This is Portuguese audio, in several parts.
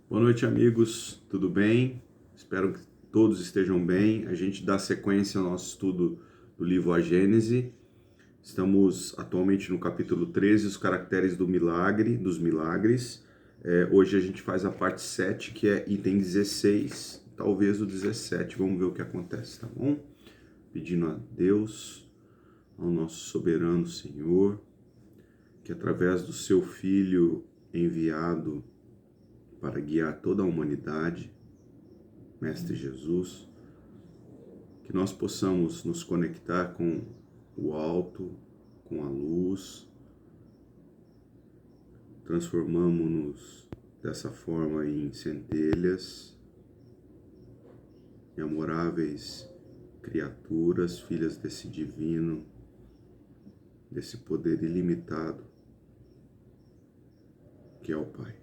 Boa noite, amigos. Tudo bem? Espero que todos estejam bem. A gente dá sequência ao nosso estudo do livro A Gênese. Estamos atualmente no capítulo 13, os caracteres do milagre, dos milagres. Hoje a gente faz a parte 7, que é item 16, talvez o 17. Vamos ver o que acontece, tá bom? Pedindo a Deus, ao nosso soberano Senhor, que através do seu Filho enviado para guiar toda a humanidade, Mestre Jesus, que nós possamos nos conectar com o alto, com a luz, transformamos-nos dessa forma em centelhas, em amoráveis criaturas, filhas desse divino, desse poder ilimitado que é o Pai.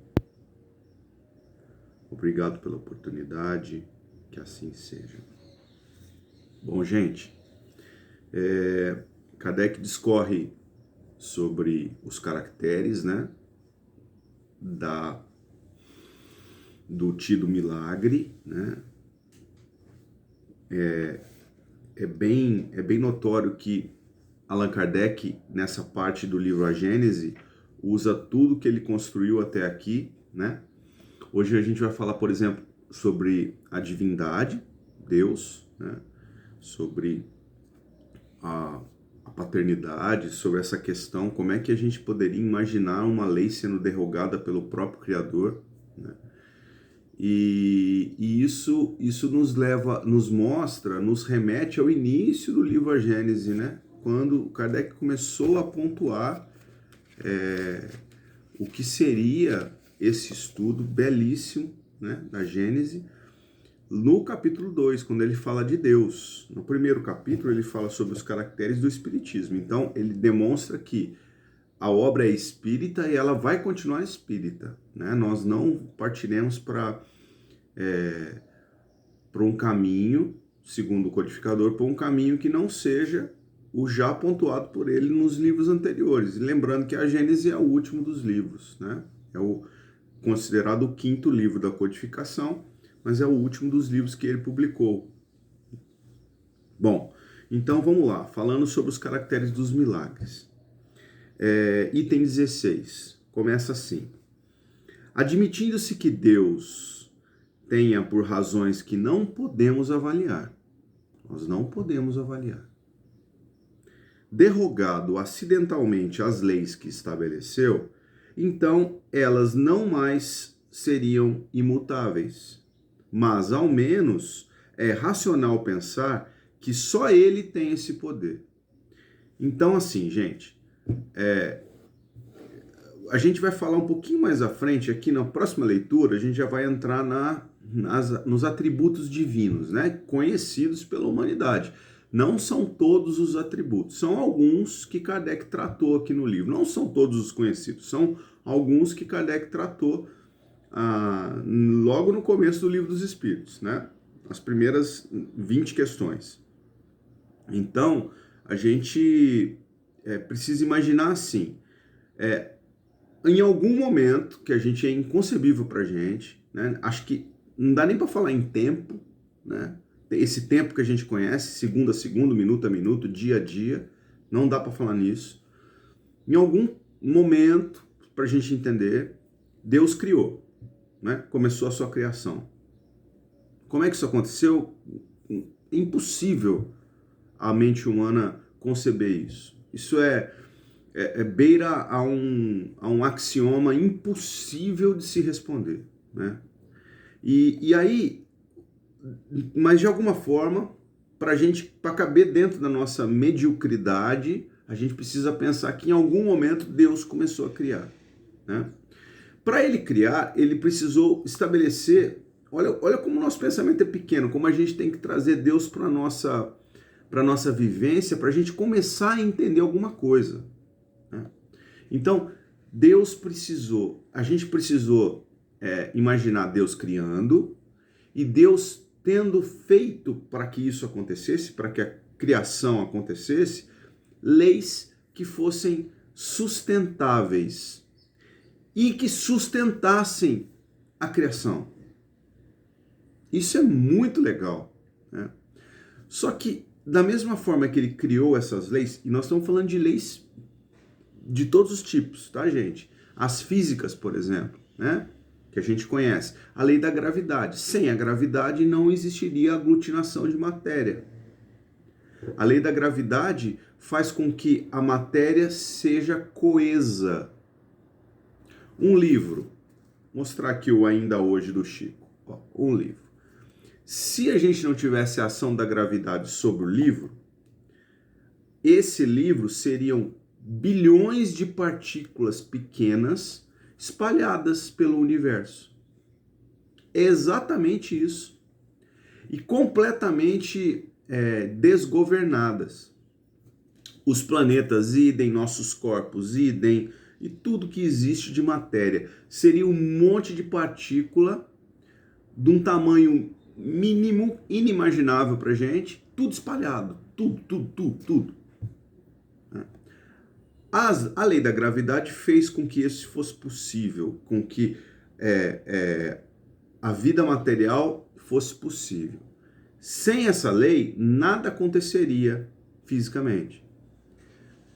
Obrigado pela oportunidade, que assim seja. Bom, gente, Kardec discorre sobre os caracteres, né, do tido milagre, né. É bem notório que Allan Kardec, nessa parte do livro A Gênese, usa tudo que ele construiu até aqui, né. Hoje a gente vai falar, por exemplo, sobre a divindade, Deus, né? Sobre a paternidade, sobre essa questão, como é que a gente poderia imaginar uma lei sendo derrogada pelo próprio Criador, né? E isso nos mostra, nos remete ao início do livro A Gênese, né? Quando Kardec começou a pontuar o que seria esse estudo belíssimo, né, da Gênese, no capítulo 2, quando ele fala de Deus. No primeiro capítulo ele fala sobre os caracteres do Espiritismo. Então ele demonstra que a obra é espírita e ela vai continuar espírita, né? Nós não partiremos para um caminho, segundo o codificador, para um caminho que não seja o já pontuado por ele nos livros anteriores. E lembrando que a Gênese é o último dos livros, né? É o considerado o quinto livro da codificação, mas é o último dos livros que ele publicou. Bom, então vamos lá, falando sobre os caracteres dos milagres. Item 16, começa assim. Admitindo-se que Deus tenha por razões que não podemos avaliar, nós não podemos avaliar, derrogado acidentalmente as leis que estabeleceu, então elas não mais seriam imutáveis. Mas, ao menos, é racional pensar que só ele tem esse poder. Então, assim, gente, a gente vai falar um pouquinho mais à frente, aqui na próxima leitura, a gente já vai entrar nos atributos divinos, né, conhecidos pela humanidade. Não são todos os atributos, são alguns que Kardec tratou aqui no livro. Não são todos os conhecidos, são alguns que Kardec tratou logo no começo do Livro dos Espíritos, né? As primeiras 20 questões. Então, a gente precisa imaginar assim, em algum momento, que a gente é inconcebível para a gente, né? Acho que não dá nem para falar em tempo, né? Esse tempo que a gente conhece, segundo a segundo, minuto a minuto, dia a dia, não dá para falar nisso. Em algum momento, para a gente entender, Deus criou, né? Começou a sua criação. Como é que isso aconteceu? Impossível a mente humana conceber isso. Isso beira a um axioma impossível de se responder, né? E aí, mas de alguma forma, para caber dentro da nossa mediocridade, a gente precisa pensar que em algum momento Deus começou a criar, né? Para ele criar, ele precisou estabelecer. Olha como o nosso pensamento é pequeno, como a gente tem que trazer Deus para a nossa vivência, para a gente começar a entender alguma coisa, né? Então, a gente precisou imaginar Deus criando e Deus tendo feito para que isso acontecesse, para que a criação acontecesse, leis que fossem sustentáveis e que sustentassem a criação. Isso é muito legal, né? Só que, da mesma forma que ele criou essas leis, e nós estamos falando de leis de todos os tipos, tá, gente? As físicas, por exemplo, né? Que a gente conhece. A lei da gravidade. Sem a gravidade não existiria aglutinação de matéria. A lei da gravidade faz com que a matéria seja coesa. Um livro. Vou mostrar aqui o Ainda Hoje do Chico. Ó, um livro. Se a gente não tivesse a ação da gravidade sobre o livro, esse livro seriam bilhões de partículas pequenas espalhadas pelo universo. É exatamente isso. E completamente desgovernadas. Os planetas, idem, nossos corpos, idem, e tudo que existe de matéria. Seria um monte de partícula de um tamanho mínimo, inimaginável pra gente, tudo espalhado. Tudo. A lei da gravidade fez com que isso fosse possível, com que a vida material fosse possível. Sem essa lei, nada aconteceria fisicamente.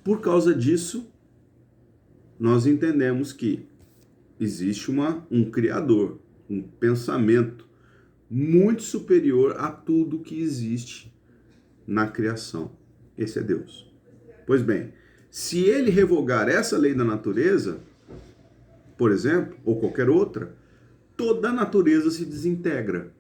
Por causa disso, nós entendemos que existe um Criador, um pensamento muito superior a tudo que existe na criação. Esse é Deus. Pois bem, se ele revogar essa lei da natureza, por exemplo, ou qualquer outra, toda a natureza se desintegra.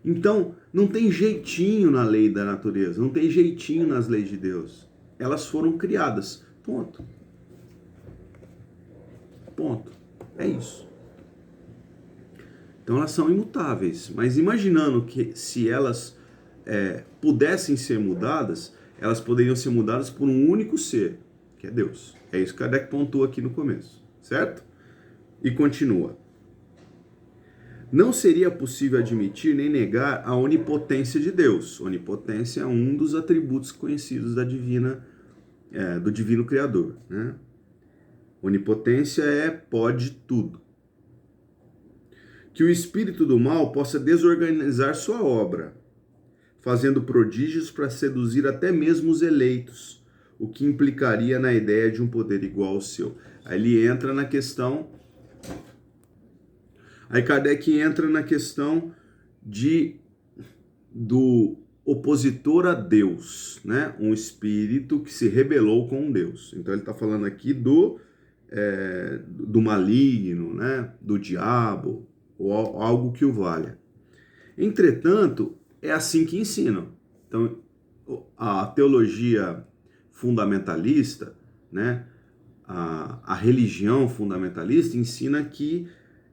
Então, não tem jeitinho na lei da natureza, não tem jeitinho nas leis de Deus. Elas foram criadas. Ponto. É isso. Então, elas são imutáveis. Mas imaginando que se elas pudessem ser mudadas, elas poderiam ser mudadas por um único ser, que é Deus. É isso que Kardec pontua aqui no começo, certo? E continua. Não seria possível admitir nem negar a onipotência de Deus. Onipotência é um dos atributos conhecidos do divino Criador, né? Onipotência pode tudo. Que o espírito do mal possa desorganizar sua obra, fazendo prodígios para seduzir até mesmo os eleitos, o que implicaria na ideia de um poder igual ao seu. Aí ele entra na questão... Aí Kardec entra na questão do opositor a Deus, né? Um espírito que se rebelou com Deus. Então ele está falando aqui do maligno, né? Do diabo, ou algo que o valha. Entretanto, é assim que ensinam. Então, a teologia fundamentalista, né? A religião fundamentalista ensina que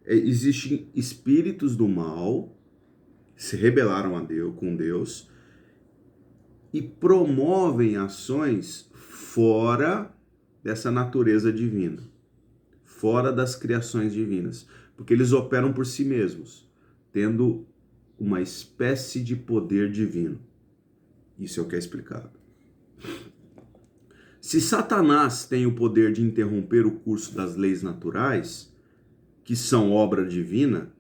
existem espíritos do mal que se rebelaram com Deus e promovem ações fora dessa natureza divina, fora das criações divinas, porque eles operam por si mesmos, tendo uma espécie de poder divino. Isso é o que é explicado. Se Satanás tem o poder de interromper o curso das leis naturais, que são obra divina,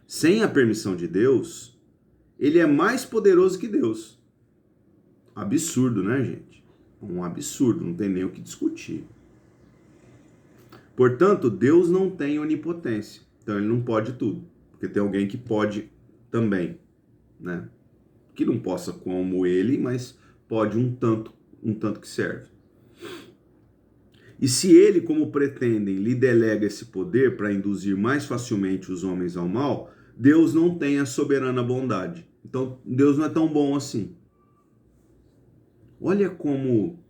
sem a permissão de Deus, ele é mais poderoso que Deus. Absurdo, né, gente? Um absurdo, não tem nem o que discutir. Portanto, Deus não tem onipotência, então ele não pode tudo, porque tem alguém que pode também, né? Que não possa como ele, mas pode um tanto que serve. E se ele, como pretendem, lhe delega esse poder para induzir mais facilmente os homens ao mal, Deus não tem a soberana bondade. Então, Deus não é tão bom assim. Olha como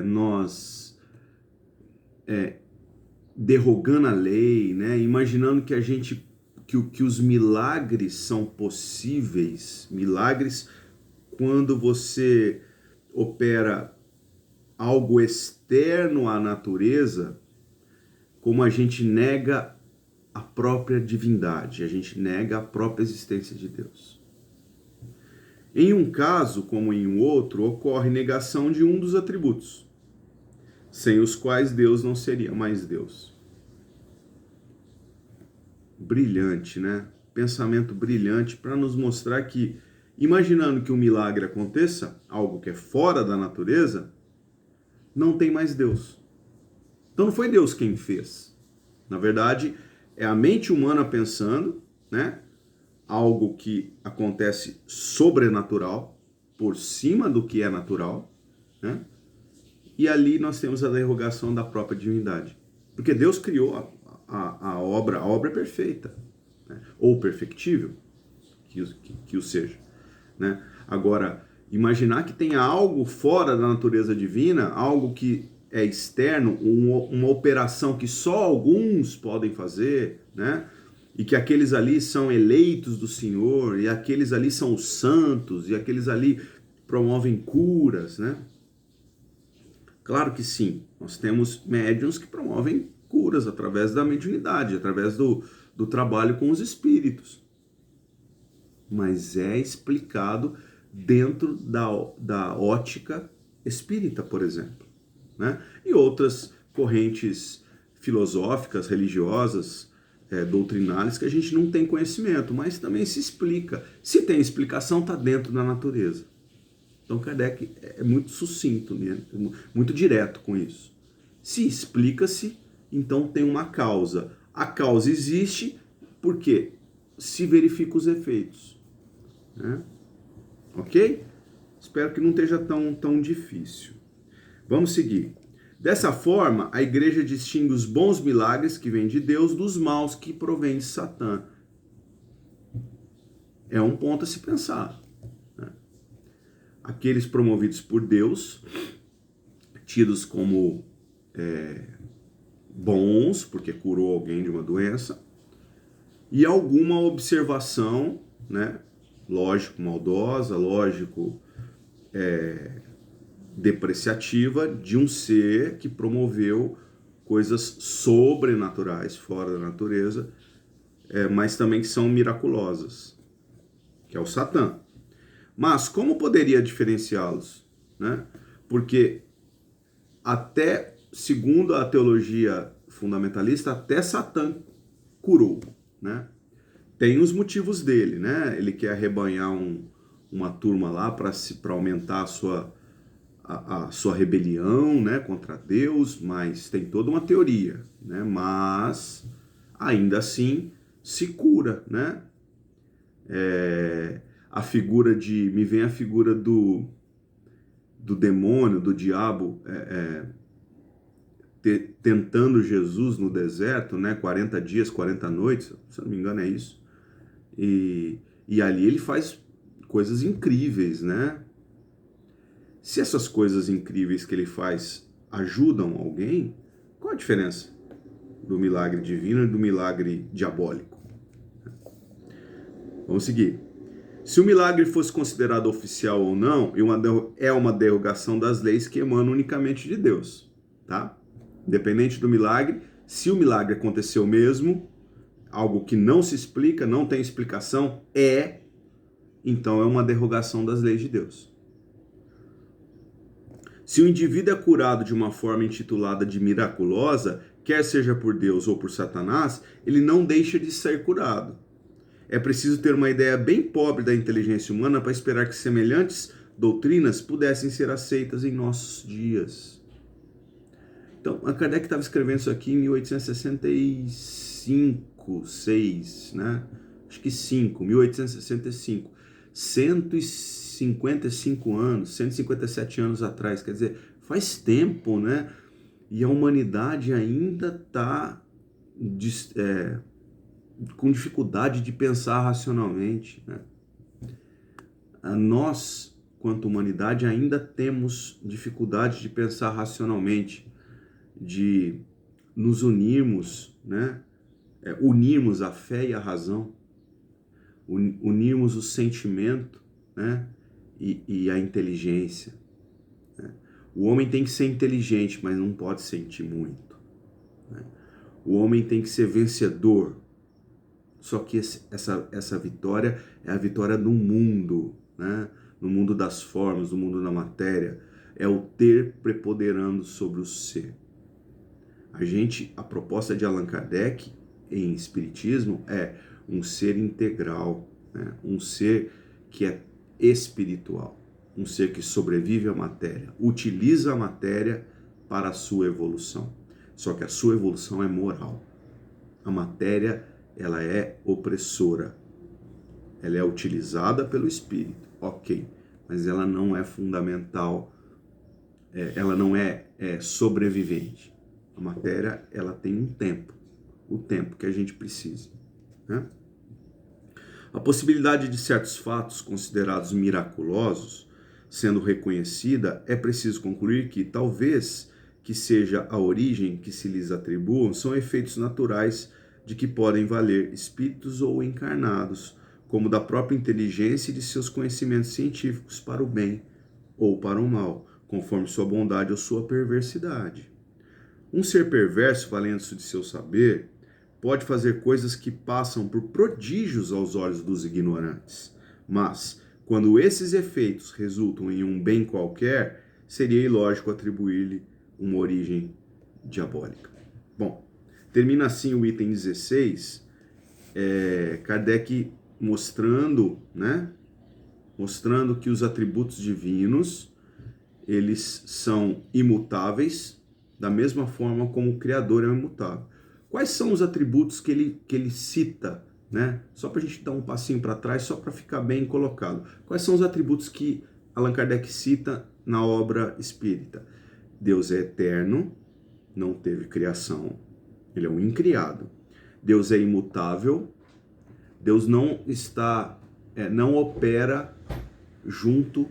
nós, derrogando a lei, né, imaginando que os milagres são possíveis, milagres quando você opera algo externo à natureza, como a gente nega a própria divindade, a gente nega a própria existência de Deus. Em um caso, como em um outro, ocorre negação de um dos atributos, sem os quais Deus não seria mais Deus. brilhante, né? Pensamento brilhante para nos mostrar que, imaginando que um milagre aconteça, algo que é fora da natureza, não tem mais Deus. Então não foi Deus quem fez. Na verdade, é a mente humana pensando, né? Algo que acontece sobrenatural, por cima do que é natural, né? E ali nós temos a derrogação da própria divindade. Porque Deus criou a obra é perfeita, né? Ou perfectível, que o seja, né? Agora, imaginar que tenha algo fora da natureza divina, algo que é externo, uma operação que só alguns podem fazer, né? E que aqueles ali são eleitos do Senhor, e aqueles ali são os santos, e aqueles ali promovem curas, né? Claro que sim, nós temos médiuns que promovem curas através da mediunidade, através do trabalho com os espíritos. Mas é explicado dentro da ótica espírita, por exemplo, né? E outras correntes filosóficas, religiosas, doutrinárias que a gente não tem conhecimento, mas também se explica. Se tem explicação, está dentro da natureza. Então Kardec é muito sucinto, né? Muito direto com isso. Se explica-se, então tem uma causa. A causa existe porque se verifica os efeitos, né? Ok? Espero que não esteja tão difícil. Vamos seguir. Dessa forma, a igreja distingue os bons milagres que vêm de Deus dos maus que provêm de Satã. É um ponto a se pensar, né? Aqueles promovidos por Deus, tidos como bons, porque curou alguém de uma doença, e alguma observação, né? Lógico, maldosa, lógico, depreciativa de um ser que promoveu coisas sobrenaturais, fora da natureza, mas também que são miraculosas, que é o Satã. Mas como poderia diferenciá-los, né? Porque até, segundo a teologia fundamentalista, até Satã curou, né? Tem os motivos dele, né? Ele quer arrebanhar uma turma lá para aumentar a sua rebelião, né, contra Deus, mas tem toda uma teoria, né? Mas ainda assim se cura, né? Me vem a figura do demônio, do diabo, tentando Jesus no deserto, né? 40 dias, 40 noites, se eu não me engano é isso. E ali ele faz coisas incríveis, né? Se essas coisas incríveis que ele faz ajudam alguém, qual a diferença do milagre divino e do milagre diabólico? Vamos seguir. Se o milagre fosse considerado oficial ou não, é uma derrogação das leis que emanam unicamente de Deus, tá? Independente do milagre, se o milagre aconteceu mesmo, algo que não se explica, não tem explicação, então é uma derrogação das leis de Deus. Se o indivíduo é curado de uma forma intitulada de miraculosa, quer seja por Deus ou por Satanás, ele não deixa de ser curado. É preciso ter uma ideia bem pobre da inteligência humana para esperar que semelhantes doutrinas pudessem ser aceitas em nossos dias. Então, a Kardec estava escrevendo isso aqui em 1865, 6, né? Acho que 1865. 155 anos, 157 anos atrás, quer dizer, faz tempo, né? E a humanidade ainda está com dificuldade de pensar racionalmente, né? Nós, quanto humanidade, ainda temos dificuldade de pensar racionalmente, de nos unirmos, né? Unirmos a fé e a razão, unirmos o sentimento, né? E a inteligência, né? O homem tem que ser inteligente, mas não pode sentir muito, né? O homem tem que ser vencedor, só que essa vitória é a vitória no mundo, né? No mundo das formas, no mundo da matéria, é o ter preponderando sobre o ser. A proposta de Allan Kardec em espiritismo é um ser integral, né? Um ser que é espiritual, um ser que sobrevive à matéria, utiliza a matéria para a sua evolução. Só que a sua evolução é moral. A matéria, ela é opressora. Ela é utilizada pelo espírito, ok, mas ela não é fundamental, ela não é sobrevivente. A matéria, ela tem um tempo, o tempo que a gente precisa, né? A possibilidade de certos fatos considerados miraculosos sendo reconhecida, é preciso concluir que talvez que seja a origem que se lhes atribuam são efeitos naturais de que podem valer espíritos ou encarnados, como da própria inteligência e de seus conhecimentos científicos para o bem ou para o mal, conforme sua bondade ou sua perversidade. Um ser perverso, valendo-se de seu saber, pode fazer coisas que passam por prodígios aos olhos dos ignorantes, mas, quando esses efeitos resultam em um bem qualquer, seria ilógico atribuir-lhe uma origem diabólica. Bom, termina assim o item 16, Kardec mostrando, né, mostrando que os atributos divinos, eles são imutáveis, da mesma forma como o Criador é imutável. Quais são os atributos que ele cita, né? Só para a gente dar um passinho para trás, só para ficar bem colocado. Quais são os atributos que Allan Kardec cita na obra espírita? Deus é eterno, não teve criação, ele é um incriado. Deus é imutável, Deus não está, não opera junto,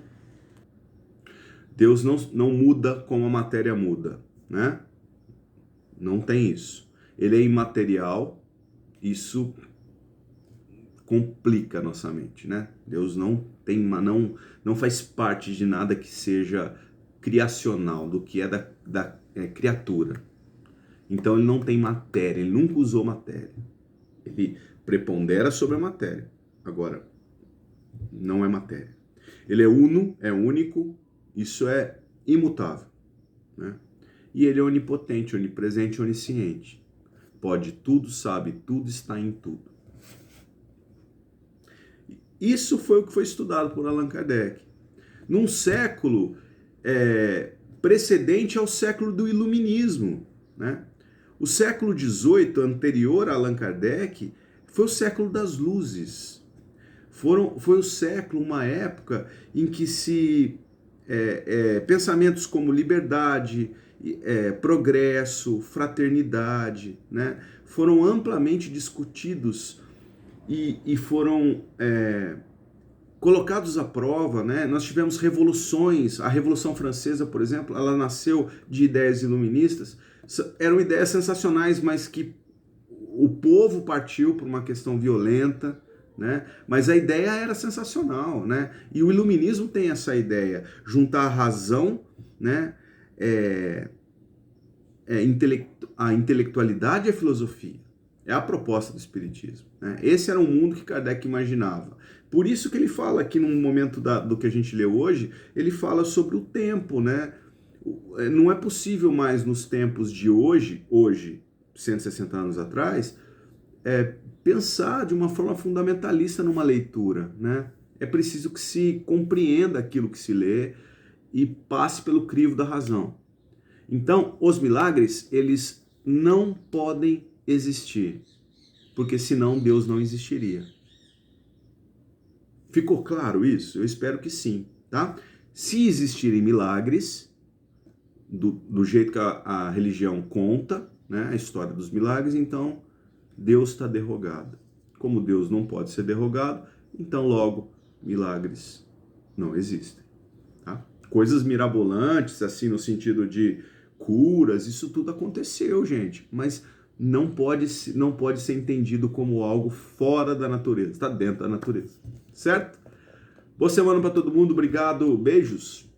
Deus não muda como a matéria muda, né? Não tem isso. Ele é imaterial, isso complica a nossa mente, né? Deus não faz parte de nada que seja criacional, do que é da criatura. Então ele não tem matéria, ele nunca usou matéria. Ele prepondera sobre a matéria. Agora, não é matéria. Ele é uno, é único, isso é imutável, né? E ele é onipotente, onipresente, onisciente. Pode tudo, sabe tudo, está em tudo. Isso foi o que foi estudado por Allan Kardec. Num século precedente ao século do Iluminismo, né? O século XVIII, anterior a Allan Kardec, foi o século das luzes. Foi o século, uma época em que pensamentos como liberdade, progresso, fraternidade, né, foram amplamente discutidos e foram colocados à prova, né? Nós tivemos revoluções, a Revolução Francesa, por exemplo, ela nasceu de ideias iluministas, eram ideias sensacionais, mas que o povo partiu por uma questão violenta, né? Mas a ideia era sensacional, né? E o iluminismo tem essa ideia, juntar a razão, né? A intelectualidade e a filosofia. É a proposta do espiritismo, né? Esse era o mundo que Kardec imaginava. Por isso que ele fala aqui num momento do que a gente leu hoje, ele fala sobre o tempo, né? Não é possível mais nos tempos de hoje, 160 anos atrás, pensar de uma forma fundamentalista numa leitura, né? É preciso que se compreenda aquilo que se lê e passe pelo crivo da razão. Então, os milagres, eles não podem existir, porque senão Deus não existiria. Ficou claro isso? Eu espero que sim, tá? Se existirem milagres, do jeito que a religião conta, né, a história dos milagres, então Deus está derrogado. Como Deus não pode ser derrogado, então logo milagres não existem, tá? Coisas mirabolantes, assim, no sentido de curas, isso tudo aconteceu, gente, mas não pode ser entendido como algo fora da natureza, está dentro da natureza, certo? Boa semana para todo mundo, obrigado, beijos!